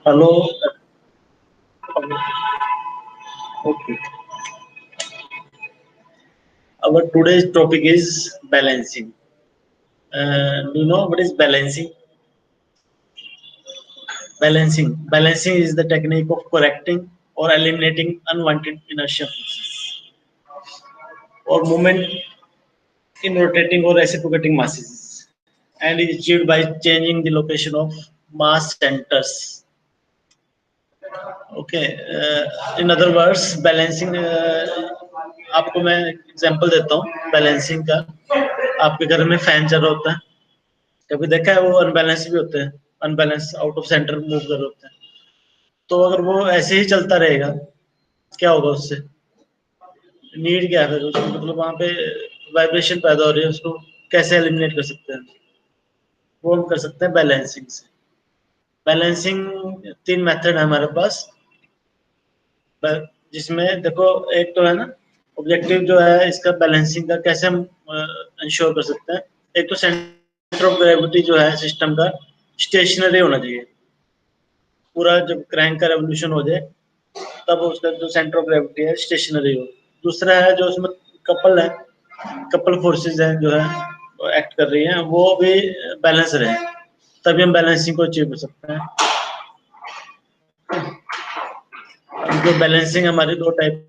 Hello. Okay. Our today's topic is balancing. Do you know what is balancing? Balancing is the technique of correcting or eliminating unwanted inertia forces or movement in rotating or reciprocating masses, and is achieved by changing the location of mass centers. Okay. In other words, balancing आपको मैं example देता हूँ balancing का। आपके घर में fan चल रहा होता है, कभी देखा है वो अनबैलेंस भी होते हैं, unbalance out of centre move कर रहे होते हैं। तो अगर वो ऐसे ही चलता रहेगा, क्या होगा उससे? नीड क्या है फिर उसको, मतलब वहां पे वाइब्रेशन पैदा हो रही है, उसको कैसे एलिमिनेट कर सकते हैं? वो हम कर सकते हैं बैलेंसिंग से। बैलेंसिंग तीन मेथड है हमारे पास, जिसमें देखो एक तो है ना ऑब्जेक्टिव जो है इसका बैलेंसिंग का, कैसे हम इंश्योर कर सकते हैं। एक तो सेंटर ऑफ ग्रेविटी जो है सिस्टम का स्टेशनरी होना चाहिए। पूरा जब क्रैंक का रेवोल्यूशन हो जाए तब उसका जो सेंटर ऑफ ग्रेविटी है स्टेशनरी हो। दूसरा है जो उसमें कपल है, कपल फोर्सेस है जो है एक्ट कर रही हैं, वो भी बैलेंस रहे, तभी हम बैलेंसिंग को अचीव कर सकते हैं। जो बैलेंसिंग हमारी दो टाइप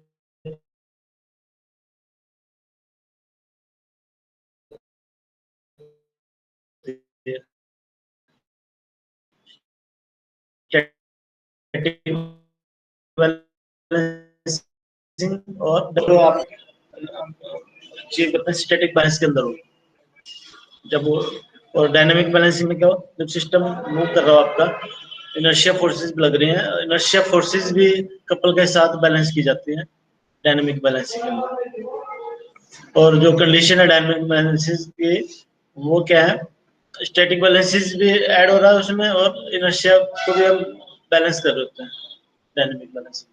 और जो आप अचीव करते हैं स्टैटिक बैलेंस के अंदर हो। जब वो और डायनामिक बैलेंसिंग में क्या हो, जब सिस्टम मूव कर रहा हो आपका, इनर्शिया फोर्सेस भी लग रही हैं, इनर्शिया फोर्सेस भी कपल के साथ बैलेंस की जाती हैं डायनामिक बैलेंसिंग के अंदर। और जो कंडीशन है डायनामिक बैलेंसिस की, वो क्या है, स्टैटिक बैलेंसिस भी ऐड हो रहा है उसमें, और इनर्शिया को भी हम बैलेंस कर रहे होते हैं डायनामिक बैलेंसिंग।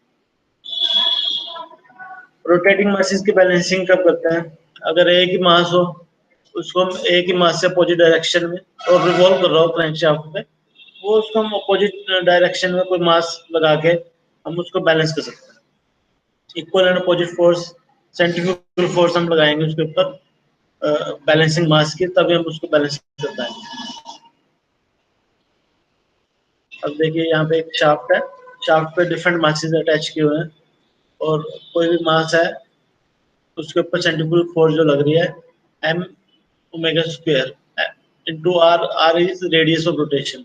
रोटेटिंग मासेस की बैलेंसिंग कब करते हैं? अगर एक ही मास हो, उसको हम एक ही मास से अपोजिट डायरेक्शन में और रिवॉल्व कर रहा हो क्रैंकशाफ्ट पे, वो उसको हम अपोजिट डायरेक्शन में कोई मास लगा के हम उसको बैलेंस कर सकते हैं। Equal and opposite force, centrifugal force हम लगाएंगे उसके ऊपर बैलेंसिंग मास की, तभी हम उसको बैलेंस कर पाएंगे। अब देखिए यहाँ पे एक शाफ्ट है, शाफ्ट पे डिफरेंट मासेस अटैच किए हुए हैं, और कोई भी मास है उसके ऊपर सेंट्रीफ्यूगल फोर्स जो लग रही है M omega square into R, R is radius of rotation.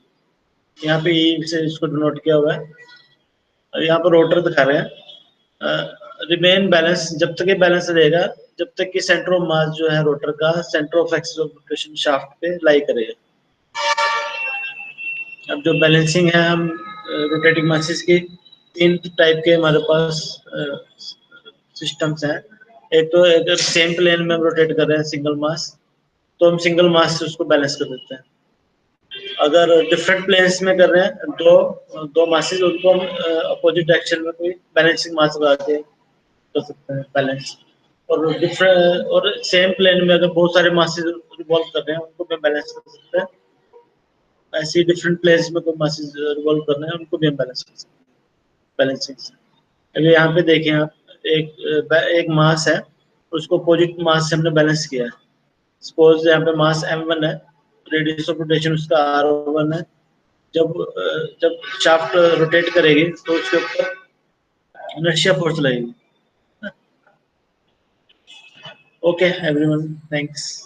यहाँ पे ई से इसको डिनोट किया हुआ है। यहाँ पर रोटर दिखा रहे हैं, रिमेन बैलेंस जब तक ये बैलेंस रहेगा, जब तक कि सेंटर ऑफ मास जो है रोटर का centre of axis of rotation shaft पे लाई करेगा। अब जो बैलेंसिंग है, हम रोटेटिंग मासेस की तीन टाइप के हमारे पास सिस्टम्स हैं। एक तो अगर सेम प्लेन में हम रोटेट कर रहे हैं सिंगल मास, तो हम सिंगल मास से उसको बैलेंस कर देते हैं। अगर डिफरेंट प्लेन्स में कर रहे हैं, दो दो मासेस, उनको हम अपोजिट डायरेक्शन में कोई बैलेंसिंग मास लगा के कर सकते हैं बैलेंस। और डिफरेंट और सेम प्लेन में अगर बहुत सारे मासेस रिवॉल्व कर रहे हैं, उनको भी बैलेंस कर सकते हैं। ऐसे ही डिफरेंट प्लेन्स में कोई मासेस रिवॉल्व कर रहे हैं, उनको भी हम बैलेंस कर सकते हैं बैलेंसिंग से। अभी यहाँ पे देखें आप, एक मास है, उसको अपोजिट मास से हमने बैलेंस किया है। सपोज यहाँ पे मास m1 है, रेडियस ऑफ रोटेशन उसका r1 है। जब जब शाफ्ट रोटेट करेगी तो उसके ऊपर इनर्शिया फोर्स लगेगी। Okay everyone, thanks.